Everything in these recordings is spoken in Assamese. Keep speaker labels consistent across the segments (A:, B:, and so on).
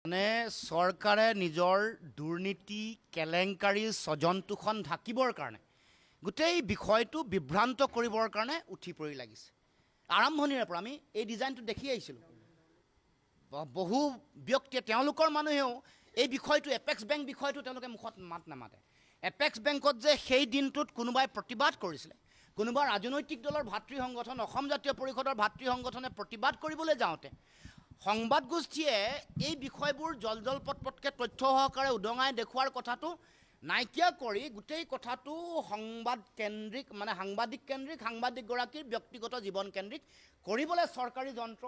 A: মানে চৰকাৰে নিজৰ দুৰ্নীতি কেলেংকাৰী স্বজনটোখন ঢাকিবৰ কাৰণে গোটেই বিষয়টো বিভ্ৰান্ত কৰিবৰ কাৰণে উঠি পৰি লাগিছে। আৰম্ভণিৰে পৰা আমি এই ডিজাইনটো দেখি আহিছিলোঁ। বহু ব্যক্তিয়ে তেওঁলোকৰ মানুহেও এই বিষয়টো এপেক্স বেংক বিষয়টো তেওঁলোকে মুখত মাত নামাতে। এপেক্স বেংকত যে সেই দিনটোত কোনোবাই প্ৰতিবাদ কৰিছিলে, কোনোবা ৰাজনৈতিক দলৰ ভাতৃ সংগঠন অসম জাতীয় পৰিষদৰ ভাতৃ সংগঠনে প্ৰতিবাদ কৰিবলৈ যাওঁতে সংবাদ গোষ্ঠীয়ে এই বিষয়বোৰ জল পটপটকৈ তথ্য সহকাৰে উদঙাই দেখুৱাৰ কথাটো নাইকিয়া কৰি গোটেই কথাটো সাংবাদিক কেন্দ্ৰিক সাংবাদিকগৰাকীৰ ব্যক্তিগত জীৱন কেন্দ্ৰিক কৰিবলৈ চৰকাৰী যন্ত্ৰ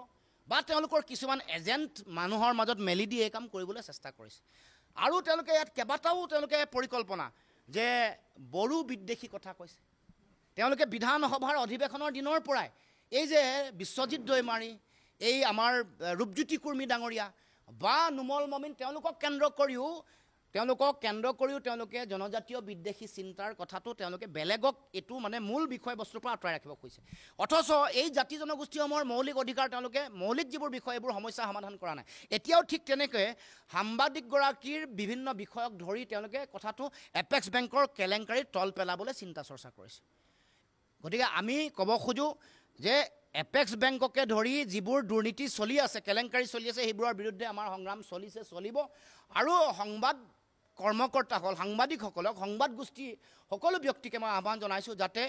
A: বা তেওঁলোকৰ কিছুমান এজেণ্ট মানুহৰ মাজত মেলি দি এই কাম কৰিবলৈ চেষ্টা কৰিছে। আৰু তেওঁলোকে ইয়াত কেইবাটাও পৰিকল্পনা যে বড়ো বিদ্বেষী কথা কৈছে। তেওঁলোকে বিধানসভাৰ অধিৱেশনৰ দিনৰ পৰাই এই যে বিশ্বজিৎ দৈমাৰী, এই আমাৰ ৰূপজ্যোতি কুৰ্মী ডাঙৰীয়া বা নুমল মমিন তেওঁলোকক কেন্দ্ৰ কৰিও তেওঁলোকে জনজাতীয় বিদ্বেষী চিন্তাৰ কথাটো তেওঁলোকে বেলেগক এইটো মানে মূল বিষয়বস্তুৰ পৰা আঁতৰাই ৰাখিব খুজিছে। অথচ এই জাতি জনগোষ্ঠীসমূহৰ মৌলিক অধিকাৰ তেওঁলোকে মৌলিক যিবোৰ বিষয় এইবোৰ সমস্যা সমাধান কৰা নাই। এতিয়াও ঠিক তেনেকৈ সাংবাদিকগৰাকীৰ বিভিন্ন বিষয়ক ধৰি তেওঁলোকে কথাটো এপেক্স বেংকৰ কেলেংকাৰীত তল পেলাবলৈ চিন্তা চৰ্চা কৰিছে। গতিকে আমি ক'ব খোজোঁ যে এপেক্স বেংককে ধৰি যিবোৰ দুৰ্নীতি চলি আছে, কেলেংকাৰী চলি আছে, সেইবোৰৰ বিৰুদ্ধে আমাৰ সংগ্ৰাম চলিছে, চলিব। আৰু সংবাদ কৰ্মকৰ্তাসকল, সাংবাদিকসকলক, সংবাদ গোষ্ঠী সকলো ব্যক্তিকে মই আহ্বান জনাইছোঁ যাতে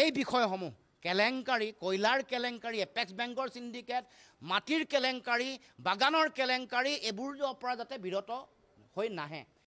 A: এই বিষয়সমূহ কেলেংকাৰী, কয়লাৰ কেলেংকাৰী, এপেক্স বেংকৰ চিণ্ডিকেট, মাটিৰ কেলেংকাৰী, বাগানৰ কেলেংকাৰী এইবোৰৰ পৰা যাতে বিৰত হৈ নাহে।